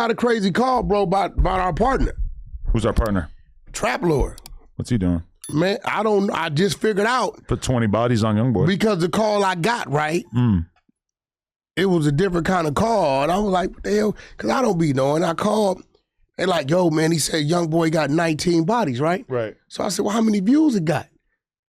Got a crazy call, bro, about our partner. Who's our partner? Trap Lord. What's he doing? Man, I just figured out. Put 20 bodies on Youngboy. Because the call I got, right? It was a different kind of call. And I was like, what the hell? Because I don't be knowing. I called. They like, yo, man, he said Youngboy got 19 bodies, right? Right. So I said, well, how many views it got?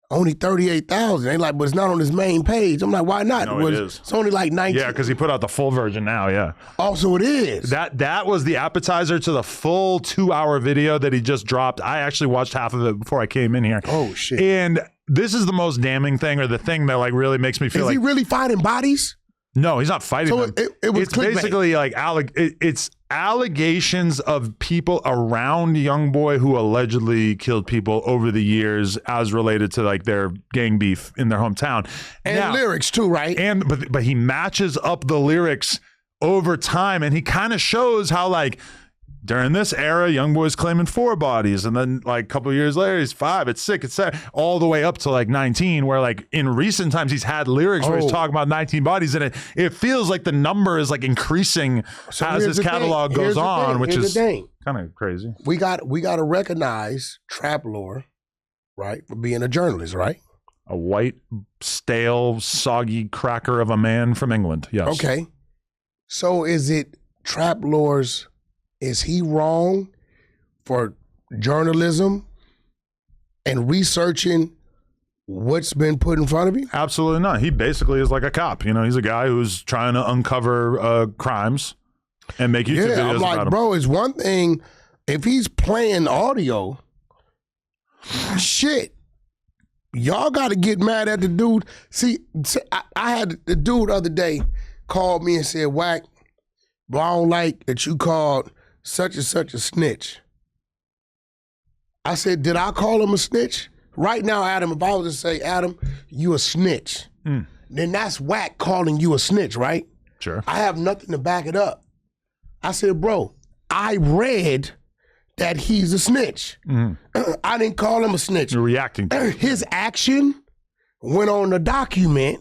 Only 38,000. They like, but it's not on his main page. I'm like, why not? No, it is. It's only like 19. Yeah, because he put out the full version now, yeah. Also, it is. That was the appetizer to the full 2-hour video that he just dropped. I actually watched half of it before I came in here. Oh, shit. And this is the most damning thing, or the thing that like really makes me feel Is he really fighting bodies? No, he's not fighting them. It was it's basically like it's allegations of people around Youngboy who allegedly killed people over the years as related to like their gang beef in their hometown. And now, lyrics too, right? And but he matches up the lyrics over time, and he kind of shows how like during this era, Youngboy's claiming 4 bodies, and then like a couple of years later, he's 5, it's 6, it's 7, all the way up to like 19. Where like in recent times, he's had lyrics where he's talking about 19 bodies, and it feels like the number is like increasing as his catalog goes on, which is kind of crazy. We got to recognize Trap Lore, right, for being a journalist, right? A white, stale, soggy cracker of a man from England. Yes. Okay. So is it Trap Lore's? Is he wrong for journalism and researching what's been put in front of him? Absolutely not. He basically is like a cop. You know, he's a guy who's trying to uncover crimes and make YouTube videos I'm like, about bro, it's one thing if he's playing audio. Shit, y'all got to get mad at the dude. See, I had the dude the other day called me and said, Whack, bro, I don't like that you called such and such a snitch. I said, did I call him a snitch? Right now, Adam, if I was to say, Adam, you a snitch, then that's Whack calling you a snitch, right? Sure. I have nothing to back it up. I said, bro, I read that he's a snitch. I didn't call him a snitch. You're reacting to his action went on the document,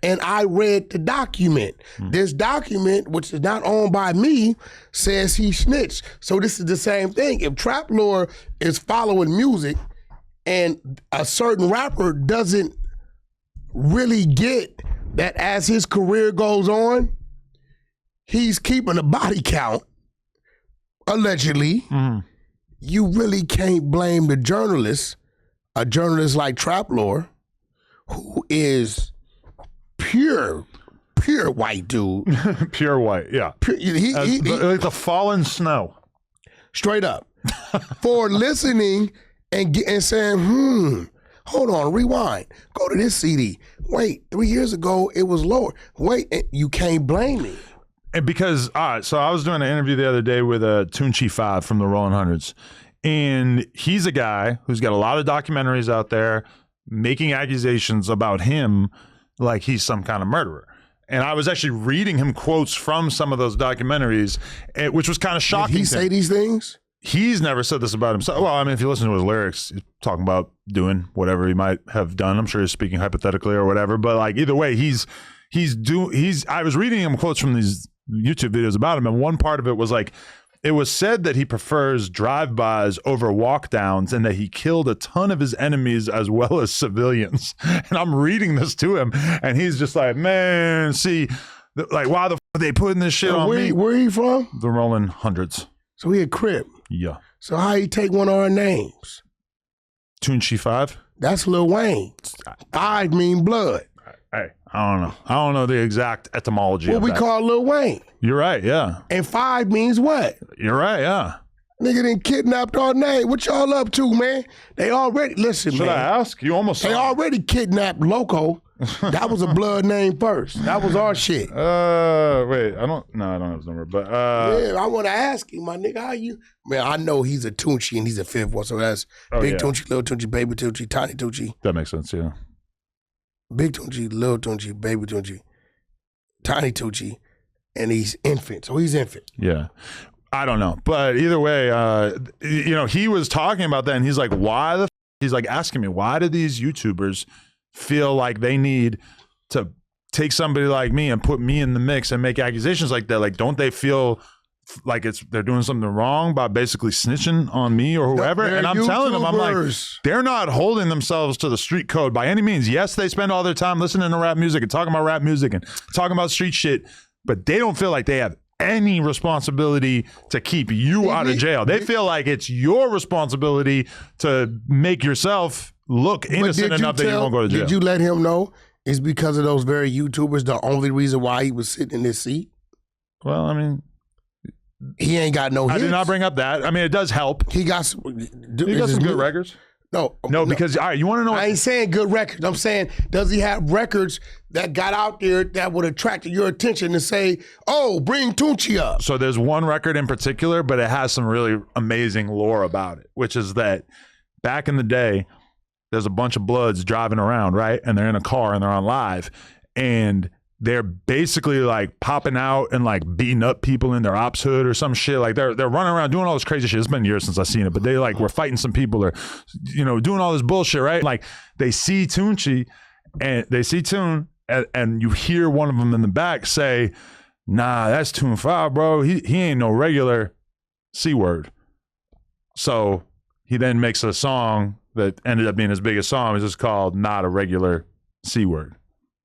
and I read the document. This document, which is not owned by me, says he snitched. So this is the same thing. If Trap Lore is following music and a certain rapper doesn't really get that as his career goes on, he's keeping a body count, allegedly, you really can't blame the journalist, a journalist like Trap Lore, who is pure white dude. Pure white, yeah. Like the fallen snow. Straight up. For listening and saying, hold on, rewind. Go to this CD. Wait, 3 years ago, it was lower. Wait, you can't blame me. And because, so I was doing an interview the other day with Tunchi 5 from the Rolling Hundreds. And he's a guy who's got a lot of documentaries out there making accusations about him like he's some kind of murderer. And I was actually reading him quotes from some of those documentaries, which was kind of shocking. Did he say these things? He's never said this about himself. Well, I mean, if you listen to his lyrics, he's talking about doing whatever he might have done. I'm sure he's speaking hypothetically or whatever. But like either way, I was reading him quotes from these YouTube videos about him, and one part of it was like, it was said that he prefers drive-bys over walk-downs and that he killed a ton of his enemies as well as civilians. And I'm reading this to him, and he's just like, man, see, like, why the f are they putting this shit on me? Where he from? The Rolling Hundreds. So he a Crip. Yeah. So how he take one of our names? Tunchi 5? That's Lil Wayne. 5 mean blood. Hey, I don't know. I don't know the exact etymology what of we that. call Lil Wayne. You're right, yeah. And 5 means what? You're right, yeah. Nigga done kidnapped our name. What y'all up to, man? They already, listen, Should man. I ask? You almost They already kidnapped Loco. That was a blood name first. That was our shit. Wait, I don't have his number, but yeah, I want to ask him, my nigga, how you? Man, I know he's a Tunchi and he's a 5th one, so that's Big Tunchi, Little Tunchi, Baby Tunchi, Tiny Tunchi. That makes sense, yeah. Big Tunchi, Little Tunchi, Baby Tunchi, Tiny Tunchi, and he's infant. So he's infant. Yeah. I don't know. But either way, you know, he was talking about that, and he's like, he's like asking me, why do these YouTubers feel like they need to take somebody like me and put me in the mix and make accusations like that? Like, don't they feel like they're doing something wrong by basically snitching on me or whoever. They're and I'm telling them, I'm like, YouTubers. they're not holding themselves to the street code by any means. Yes, they spend all their time listening to rap music and talking about rap music and talking about street shit, but they don't feel like they have any responsibility to keep you out of jail. They feel like it's your responsibility to make yourself look innocent enough that you won't go to jail. Did you let him know it's because of those very YouTubers the only reason why he was sitting in his seat? Well, I mean, he ain't got no hits. I did not bring up that. I mean, it does help. He got some good records. No, because all right, you want to know? I ain't saying good records. I'm saying, does he have records that got out there that would attract your attention to say, "Oh, bring Tunchi up"? So there's one record in particular, but it has some really amazing lore about it, which is that back in the day, there's a bunch of Bloods driving around, right? And they're in a car and they're on live, and they're basically like popping out and like beating up people in their ops hood or some shit. Like they're running around doing all this crazy shit. It's been years since I've seen it, but they like were fighting some people or, you know, doing all this bullshit, right? Like they see Tunchi and they see Tune and you hear one of them in the back say, "Nah, that's Tune 5, bro. He ain't no regular C-word." So he then makes a song that ended up being his biggest song. It's just called "Not a Regular C-Word."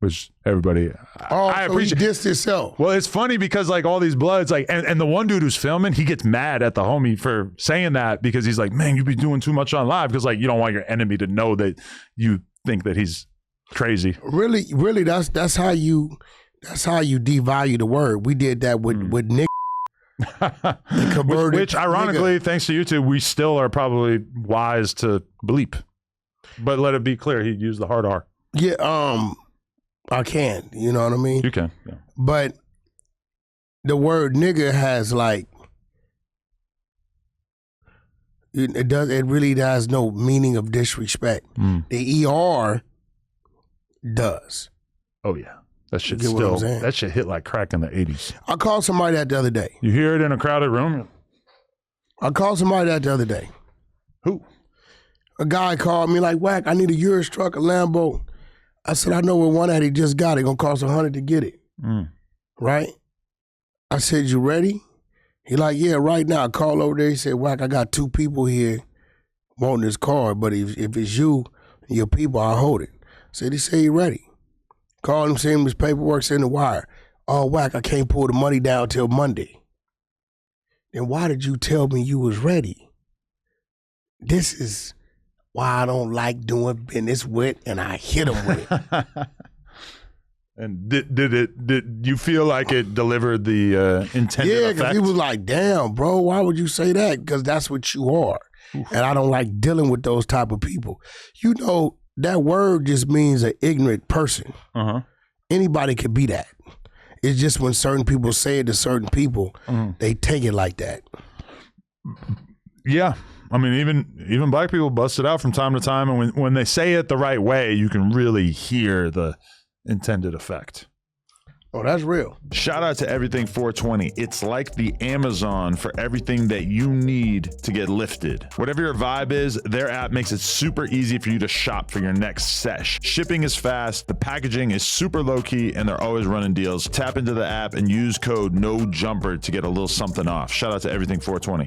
Which everybody, I appreciate. He dissed himself. Well, it's funny because like all these Bloods, like, and the one dude who's filming, he gets mad at the homie for saying that because he's like, "Man, you be doing too much on live," because like you don't want your enemy to know that you think that he's crazy. Really, that's how you devalue the word. We did that with Nick. which ironically, thanks to YouTube, we still are probably wise to bleep. But let it be clear, he used the hard R. Yeah, I can, you know what I mean? You can, yeah. But the word nigga has like, it really has no meaning of disrespect. The ER does. Oh yeah. That shit hit like crack in the 80s. I called somebody that the other day. You hear it in a crowded room? I called somebody that the other day. Who? A guy called me like, "Whack, I need a Urus truck, a Lambo." I said, "I know where one at. He just got it. Gonna cost $100 to get it." Right? I said, "You ready?" He like, "Yeah, right now." I called over there. He said, "Whack, I got 2 people here wanting this car, but if it's you and your people, I'll hold it." He said, "You ready?" Called him, sent him his paperwork, sent the wire. "Oh, Whack, I can't pull the money down till Monday." Then why did you tell me you was ready? This is why I don't like doing business with, and I hit him with it. And did you feel like it delivered the intended effect? Yeah, because he was like, "Damn, bro, why would you say that?" Because that's what you are. Oof. And I don't like dealing with those type of people. You know, that word just means an ignorant person. Anybody could be that. It's just when certain people say it to certain people, they take it like that. Yeah. I mean, even black people bust it out from time to time, and when they say it the right way, you can really hear the intended effect. Oh, that's real. Shout out to Everything 420. It's like the Amazon for everything that you need to get lifted. Whatever your vibe is, their app makes it super easy for you to shop for your next sesh. Shipping is fast, the packaging is super low key, and they're always running deals. Tap into the app and use code NOJUMPER to get a little something off. Shout out to Everything 420.